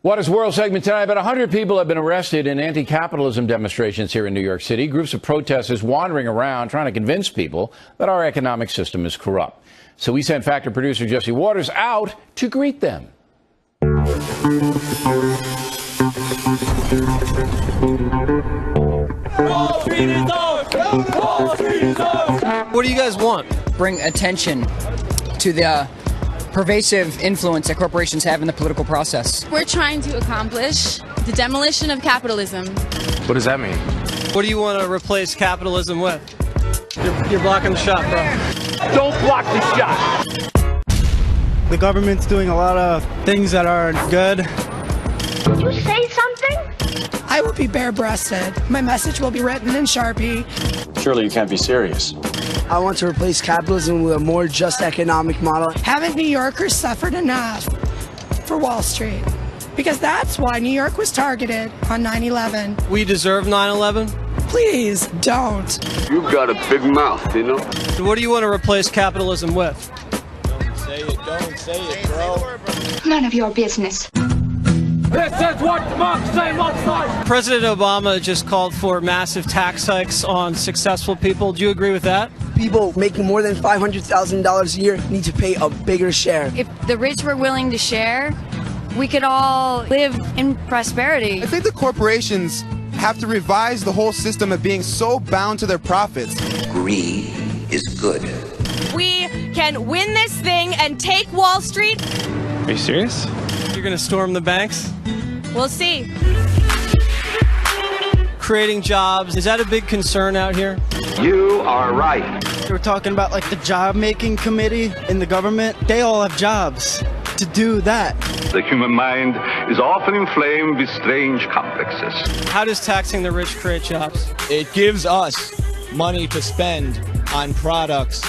What is World segment tonight? About 100 people have been arrested in anti-capitalism demonstrations here in New York City. Groups of protesters wandering around trying to convince people that our economic system is corrupt. So we sent Factor producer Jesse Waters out to greet them. What do you guys want? Bring attention to the pervasive influence that corporations have in the political process. We're trying to accomplish the demolition of capitalism. What does that mean? What do you want to replace capitalism with? You're blocking the shot, bro. Don't block the shot. The government's doing a lot of things that aren't good. Did you say something? I will be bare-breasted. My message will be written in Sharpie. Surely you can't be serious. I want to replace capitalism with a more just economic model. Haven't New Yorkers suffered enough for Wall Street? Because that's why New York was targeted on 9/11. We deserve 9/11? Please don't. You've got a big mouth, you know? So what do you want to replace capitalism with? Don't say it, bro. None of your business. This is what democracy looks like. President Obama just called for massive tax hikes on successful people. Do you agree with that? People making more than $500,000 a year need to pay a bigger share. If the rich were willing to share, we could all live in prosperity. I think the corporations have to revise the whole system of being so bound to their profits. Greed is good. We can win this thing and take Wall Street. Are you serious? You're going to storm the banks? We'll see. Creating jobs, is that a big concern out here? You are right. We're talking about like the job-making committee in the government. They all have jobs to do that. The human mind is often inflamed with strange complexes. How does taxing the rich create jobs? It gives us money to spend on products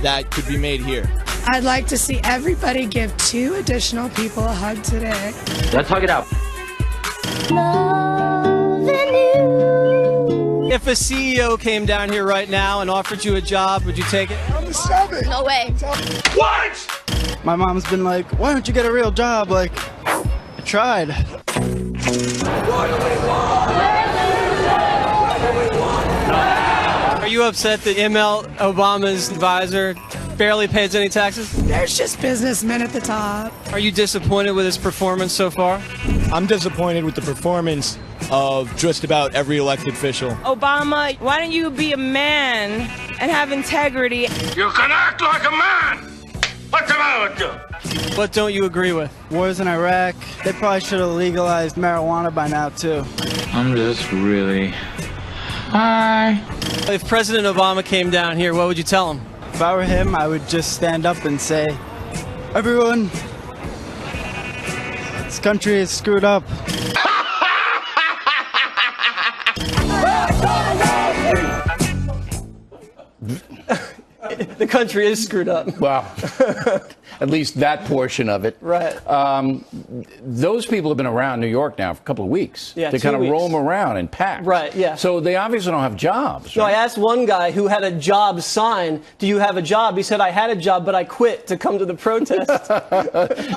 that could be made here. I'd like to see everybody give 2 additional people a hug today. Let's hug it out. If a CEO came down here right now and offered you a job, would you take it? I'm the 7. No way. What? My mom's been like, why don't you get a real job? Like, I tried. Are you upset that ML Obama's advisor barely pays any taxes? There's just businessmen at the top. Are you disappointed with his performance so far? I'm disappointed with the performance of just about every elected official. Obama, why don't you be a man and have integrity? You can act like a man. What's the matter with you? What don't you agree with? Wars in Iraq, they probably should have legalized marijuana by now too. I'm just really high. If President Obama came down here, what would you tell him? If I were him, I would just stand up and say, everyone, this country is screwed up. The country is screwed up. Well, at least that portion of it. Right. Those people have been around New York now for a couple of weeks. Yeah, they 2 kind of weeks. roam around in packs. Right, yeah. So they obviously don't have jobs. No, Right? I asked one guy who had a job sign, do you have a job? He said, I had a job, but I quit to come to the protest.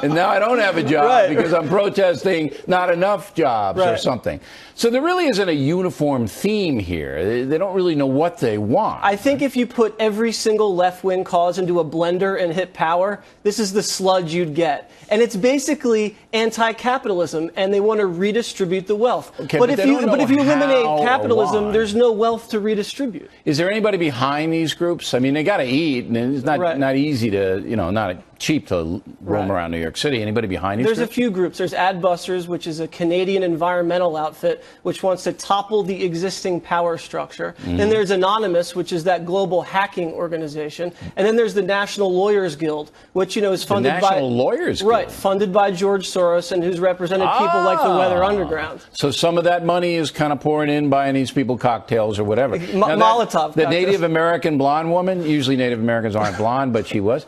And now I don't have a job Right. because I'm protesting not enough jobs or Right. something. So there really isn't a uniform theme here. They don't really know what they want. I think if you put every single left-wing cause into a blender and hit power, this is the sludge you'd get. And it's basically anti-capitalism, and they want to redistribute the wealth. Okay, but but if they you don't know eliminate how or capitalism, why. there's no wealth to redistribute. Is there anybody behind these groups? I mean, they got to eat, and it's not Right. not easy to, not cheap to roam Right. around New York City. Anybody behind these There's a groups? few groups. There's Adbusters, which is a Canadian environmental outfit which wants to topple the existing power structure. Then there's Anonymous, which is that global hacking organization. And then there's the National Lawyers Guild, which is funded by National Lawyers Guild. Right, funded by George Soros and who's represented people like the Weather Underground. So some of that money is kind of pouring in, buying these people cocktails or whatever. Molotov The cocktails. Native American blonde woman, usually Native Americans aren't blonde, but she was.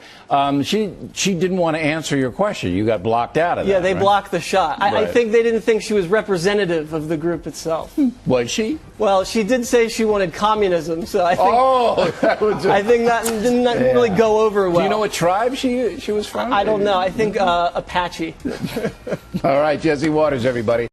she didn't want to answer your question. You got blocked out of that. Yeah, they right? blocked the shot. I Right. think they didn't think she was representative of the group itself. Was she? Well, she did say she wanted communism, so I think, that was I think that didn't really go over well. Do you know what tribe she was from? I don't know. I think Apache. All right, Jesse Waters, everybody.